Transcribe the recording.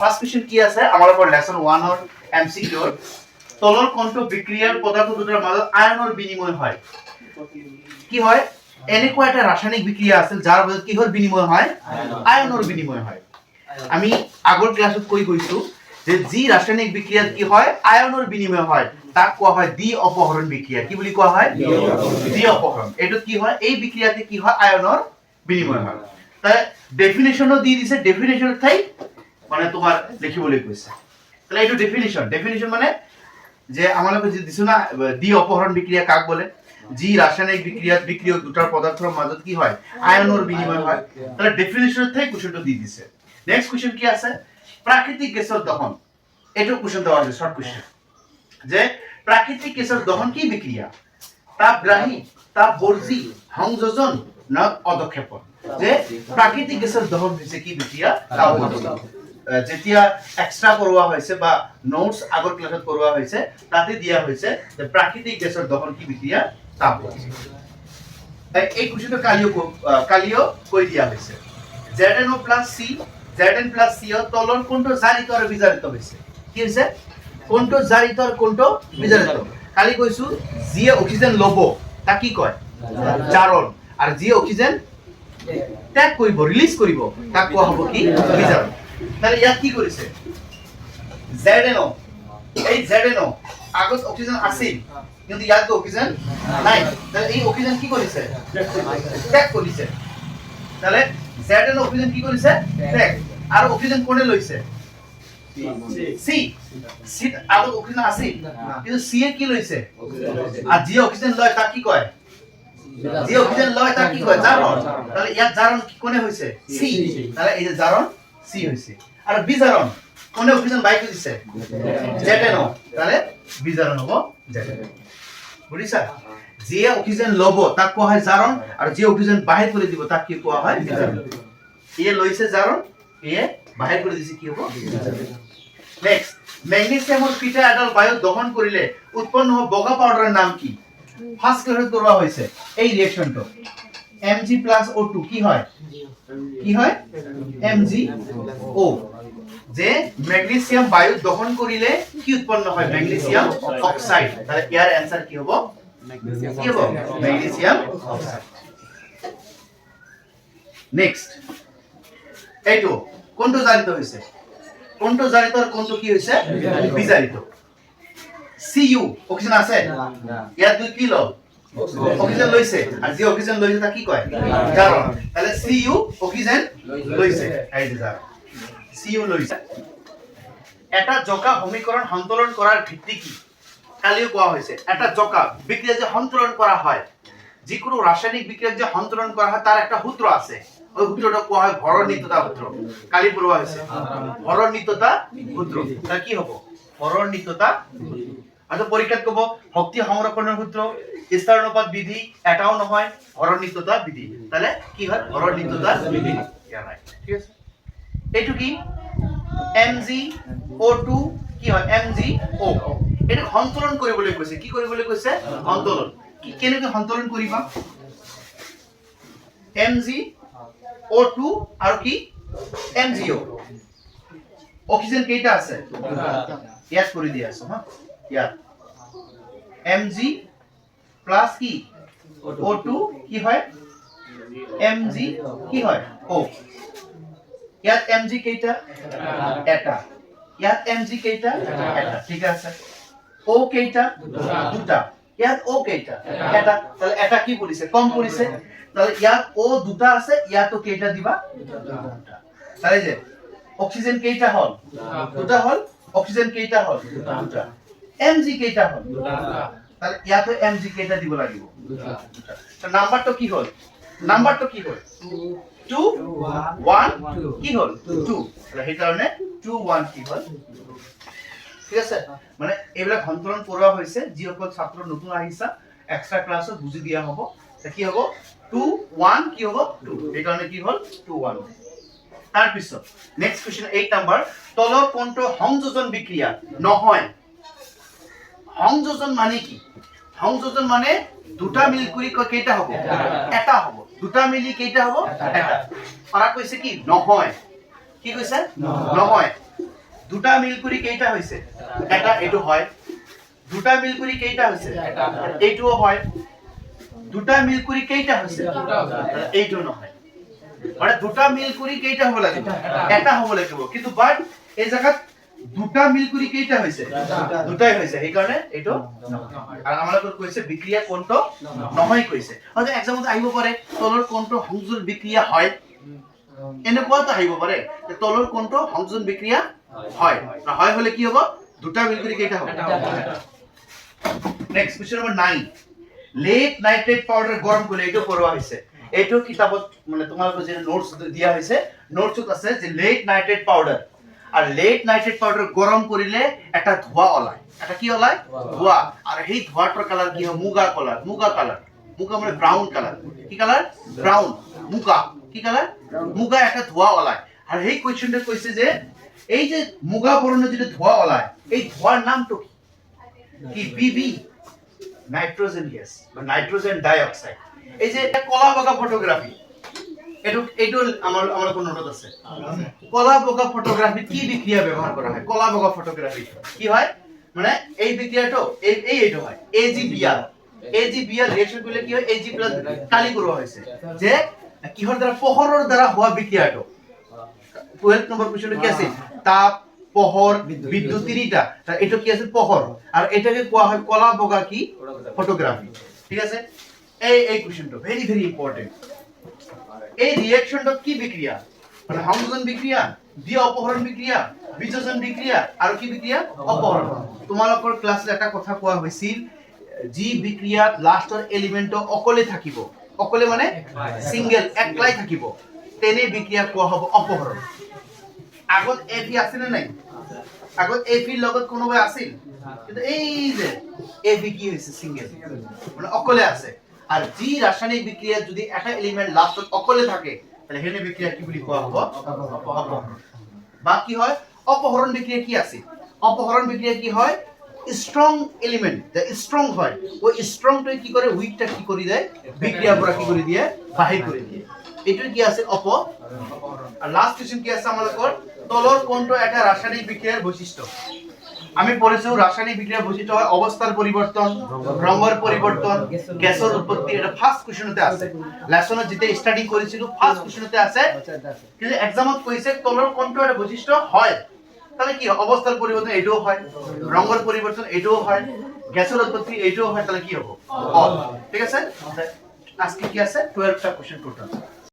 first question কি আছে আমালোকৰ লেসন 1 ৰ এমসিকিউ তলৰ কোনটো বিক্ৰিয়াৰ পদাৰ্থ দুটাৰ মাজত আয়নৰ বিনিময় হয় কি হয় এনেকুৱা এটা ৰাসায়নিক বিক্ৰিয়া আছে যাৰ মাজত কিহৰ বিনিময় হয় আয়নৰ বিনিময় হয় আমি আগৰ ক্লাছত কৈ গৈছো যে যি ৰাসায়নিক বিক্ৰিয়াত কি হয় আয়নৰ বিনিময় হয় তাক কোৱা হয় দ্বি অপহৰণ বিক্ৰিয়া কি বুলি কোৱা হয় দ্বি অপহৰণ এটো কি হয় এই বিক্ৰিয়াতে কি হয় আয়নৰ বিনিময় হয় তাই ডেফিনিশনও দি দিছে ডেফিনিশন ঠাই মানে তোমার লিখিবলৈ কৈছে তাহলে এটো ডেফিনিশন মানে যে আমালোকে যে দিছো না দ্বি অপহরণ বিক্রিয়া কাক বলে যি রাসায়নিক বিক্রিয়াত বিক্রিয়ক দুটার পদাৰ্থৰ মাজত কি হয় আয়নৰ বিনিময় হয় তাহলে ডেফিনিশন ঠাই কোশ্চেনটো দি দিছে নেক্সট কোশ্চেন কি আছে প্রাকৃতিক গ্যাসের দহন এটো কোশ্চেন দেওয়া আছে শর্ট কোশ্চেন যে প্রাকৃতিক গ্যাসের দহন কি বিক্রিয়া তাপগ্রাহী তাপবর্জী সংযোজন না অদক্ষেপণ যে প্রাকৃতিক গ্যাসের দহন হৈছে কি বিক্রিয়া তাপবর্জী যেতিয়া এক্সট্রা কৰোৱা হৈছে বা নোটস আগৰ ক্লাছত কৰোৱা হৈছে তাতে দিয়া হৈছে যে প্রাকৃতিক গ্যাসের দহন কি বিক্রিয়া তাপবর্জী এই কোশ্চেনটো কালিও কৈ দিয়া হৈছে ZnO + C Zn + C তলৰ কোনটো জাৰিত আৰু বিজাৰিত হৈছে কি হৈছে কোনটো জাৰিত আৰু কোনটো বিজাৰিত কালি কৈছো যিয়ে অক্সিজেন লব তা কি কয় জাৰণ আৰু যিয়ে অক্সিজেন ত্যাগ কৰিব ৰিলিজ কৰিব তাক কোৱা হ'ব কি বিজাৰণ তাহলে ইয়াত কি কৰিছে ZnO এই ZnO আগত অক্সিজেন আছিল কিন্তু ইয়াত অক্সিজেন নাই তাহলে এই অক্সিজেন কি কৰিছে ত্যাগ কৰিছে তাহলে ZnO অক্সিজেন কি কৰিছে ত্যাগ আৰু অক্সিজেন কোনে লৈছে সি আগত অক্সিজেন আছিল কিন্তু সি এ কি লৈছে আর যি অক্সিজেন লয় তাক কি কয় যি অক্সিজেন লয় তাক কি কয় জারণ তাহলে ইয়াত জারণ কোনে হৈছে সি তাহলে এই যে জারণ সি হৈছে আর বিজারণ কোনে অক্সিজেন বাই কৰি দিছে ZnO তাহলে বিজাৰণ হ'ব ZnO বুজিছা যে অক্সিজেন লব তাক কোৱা হয় জাৰণ আৰ যে অক্সিজেন বাহিৰ কৰি দিব তাক কি কোৱা হয় বিজাৰণ এ লৈছে জাৰণ এ বাহিৰ কৰি দিছে কি হ'ব নেক্সট ম্যাগনেসিয়ামৰ পিঠা এডাল বায়ু দহন কৰিলে উৎপন্ন হোৱা বগা পাউডাৰৰ নাম কি ফাৰ্স্ট ক্লাসত কৰোৱা হৈছে এই ৰিঅ্যাকশনটো Mg+O2 কি হয় MgO যে ম্যাগনেসিয়াম বায়ু দহন কৰিলে কি উৎপন্ন হয় ম্যাগনেসিয়াম অক্সাইড তাহলে ইয়াৰ आंसर কি হ'ব ম্যাগনেসিয়াম অক্সাইড নেক্সট এইটো কোনটো জাৰিত হৈছে কোনটো জাৰিত আৰ কোনটো কি হৈছে বিজাৰিত Cu অক্সিজেন আছে ইয়াত দুই কি লও অক্সিজেন লৈছে আর যে অক্সিজেন লৈছে তা কি কয় জারণ তাহলে Cu অক্সিজেন লৈছে এই যে জারণ Cu লৈছে এটা জকা সমীকরণ সন্তোলন কৰাৰ ভিত্তি কি কালিও কোৱা হৈছে এটা জকা বিক্ৰিয়া যে সন্তোলন কৰা হয় যিকোনো ৰাসায়নিক বিক্ৰিয়া যে সন্তোলন কৰা হয় তাৰ একটা সূত্ৰ আছে ওই সূত্ৰটা কোৱা হয় ভৰণ নিত্যতা সূত্ৰ কালি পড়ুৱা হৈছে ভরণ নিত্যতা সূত্র তা কি হ'ব ভরণ নিত্যতা আচ্ছা পরীক্ষাত কব শক্তি সংরক্ষণের সূত্র স্তর অনুপাত বিধি এটাও নহয় ভরণ নিত্যতা বিধি তাহলে কি হয় ভরণ নিত্যতা বিধি ঠিক আছে এইটো কি MgO2 কি হয় MgO এটা সন্তোলন কৰিবলৈ কৈছে কি কৰিবলৈ কৈছে সন্তোলন কি কেনেকৈ সন্তোলন কৰিবা MgO2 আৰু কি MgO অক্সিজেন কেইটা আছে ইয়াত কৰি দিয়া আছে হা ইয়াত Mg প্লাস কি O2 কি হয় Mg কি হয় O ইয়াত Mg কেইটা এটা ইয়াত Mg কেইটা এটা ঠিক আছে O কেইটা দুটা ইয়াত O কেইটা এটা তাহলে এটা কি কৰিছে কম কৰিছে তাহলে ইয়াত O দুটা আছে ইয়াতো কেইটা দিবা দুটা তাহলে যে অক্সিজেন কেইটা হল দুটা হল অক্সিজেন কেইটা হল দুটা Mg কেইটা হল তাহলে ইয়াতো Mg কেইটা দিব লাগিব দুটা তো নাম্বারটো কি হল 2 1 কি হল 2 তাহলে এই কারণে 2 1 কি হল ঠিক আছে মানে এইবিলাক সন্তোলন কৰোৱা হৈছে যিসকল ছাত্ৰ নতুন আহিছা এক্সট্রা ক্লাছত বুজি দিয়া হ'ব কি হ'ব 2 1 কি হ'ব 2 এই কারণে কি হল 2 1 তার পিছত নেক্সট কোশ্চেন 8 নাম্বার তলৰ কোনটো সংযোজন বিক্ৰিয়া নহয় সংযোজন মানে কি সংযোজন মানে দুটা মিলি কৰি কেইটা হ'ব এটা হ'ব দুটা মিলি কেইটা হ'ব এটা পাৰা কৈছে কি নহয় কি কৈছে নহয় দুটা মিল কৰি কেইটা হৈছে এটা এইটো হয় দুটা মিল কৰি কেইটা হৈছে এইটোও হয় দুটা মিল কৰি কেইটা হৈছে এইটো নহয় মানে দুটা মিল কৰি কেইটা হ'ব লাগিব এটা হ'ব লাগিব কিন্তু বাট এই জায়গাত দুটা মিল কৰি কেইটা হৈছে দুটাই হৈছে এই কাৰণে এইটো আৰু আমালোকক কৈছে বিক্ৰিয়া কোনটো নহয় কৈছে হয়তো এক্সামত আহিব পাৰে তলৰ কোনটো সংযোজন বিক্ৰিয়া হয় এনেকুৱাটো আহিব পাৰে যে তলৰ কোনটো সংযোজন বিক্ৰিয়া হয় হয় হলে কি হ'ব দুটা মিল কৰি কেইটা হ'ব next question number 9 lead nitrate powder গৰম কৰে এইটো পড়োৱা হৈছে এইটো কিতাবত মানে তোমালোকৰ যে নোটস দিয়া হৈছে নোটসত আছে যে লেট নাইট্ৰেট পাউডাৰ আৰ লেট নাইট্ৰেট পাউডাৰ গৰম কৰিলে এটা ধোঁৱা ওলায় এটা কি ওলায় ধোঁৱা আৰ এই ধোঁৱাটোৰ কালাৰ কি হয় মুগা কালাৰ মুগা মানে ব্ৰাউন কালাৰ কি কালাৰ ব্ৰাউন মুগা কি কালাৰ মুগা একটা ধোঁৱা ওলায় আৰ এই কোৱেশ্চনটো কৈছে যে এই যে মুগা বৰ্ণৰ যে ধোঁৱা ওলায় এই ধোঁৱাৰ নামটো কি বিবি নাইট্ৰোজেন গ্যাস বা নাইট্ৰোজেন ডাইঅক্সাইড এই যে এটা কলা বগা ফটোগ্ৰাফি এইটো আমাৰ কোন নোটত আছে কলা বগা ফটোগ্রাফি কি বিক্রিয়া ব্যবহার করা হয় কলা বগা ফটোগ্রাফি কি হয় মানে এই বিক্রিয়াটো এইটো হয় এজিবিআর রিঅ্যাকশন করলে কি হয় এজি প্লাস কালি কৰোৱা হৈছে যে কিহৰ দ্বাৰা পোহৰৰ দ্বাৰা হোৱা বিক্ৰিয়াটো 12 নম্বৰ কোৱেশ্চন কি আছে তাপ পোহর বিদ্যুৎ তিনিটা এটা কি আছে পোহর আর এটাকে কোয়া হয় কলা বগা কি ফটোগ্রাফি ঠিক আছে এই কোশ্চেনটো ভেরি ভেরি ইম্পর্টেন্ট এই রিঅ্যাকশনটা কি বিক্রিয়া মানে সংযোজন বিক্রিয়া দ্বি অপহরণ বিক্রিয়া বিযোজন বিক্রিয়া আর কি বিক্রিয়া অপহরণ তোমালোকৰ ক্লাসে এটা কথা কোৱা হৈছিল জি বিক্ৰিয়া লাস্টৰ এলিমেন্ট অকলে থাকিব অকলে মানে সিঙ্গেল একলাই থাকিব তেনে বিক্ৰিয়া কোৱা হ'ব অপহরণ আগত এফি আছিল নাই আগত এফি লগত কোনোবা আছিল কিন্তু এই যে এফি কি হৈছে সিঙ্গেল মানে অকলে আছে আর জি রাসায়নিক বিক্রিয়া যদি একটা এলিমেন্ট লাস্টত অকলে থাকে তাহলে হেনে বিক্রিয়া কি বুলি কোৱা হ'ব অপহরণ বা কি হয় অপহরণ বিক্রিয়া কি আছে অপহরণ বিক্রিয়া কি হয় স্ট্রং এলিমেন্ট যে স্ট্রং হয় ওই স্ট্রংটো কি করে উইকটা কি কৰি দেয় বিক্ৰিয়া পৰা কি কৰি দিয়ে বাহিৰ কৰি দিয়ে এটো কি আছে অপহৰণ আৰ লাস্ট কোশ্চেন কি আছে আমালোকৰ তলৰ কোনটো এটা ৰাসায়নিক বিক্ৰিয়াৰ বৈশিষ্ট্য আমি পড়েছো রাসায়নিক বিক্রিয়ার বৈশিষ্ট্য হয় অবস্থার পরিবর্তন রঙের পরিবর্তন গ্যাসের উৎপত্তি এটা ফার্স্ট কোশ্চেনতে আছে লেসনত যেতে স্টাডি করেছিল ফার্স্ট কোশ্চেনতে আছে কিন্তু এক্সামত কইছে তলৰ কোনটো এটা বৈশিষ্ট্য হয় তাহলে কি অবস্থার পরিবর্তন এটাও হয় রঙের পরিবর্তন এটাও হয় গ্যাসের উৎপত্তি এটাও হয় তাহলে কি হবে অল ঠিক আছে আজকে কি আছে 12টা কোশ্চেন টোটাল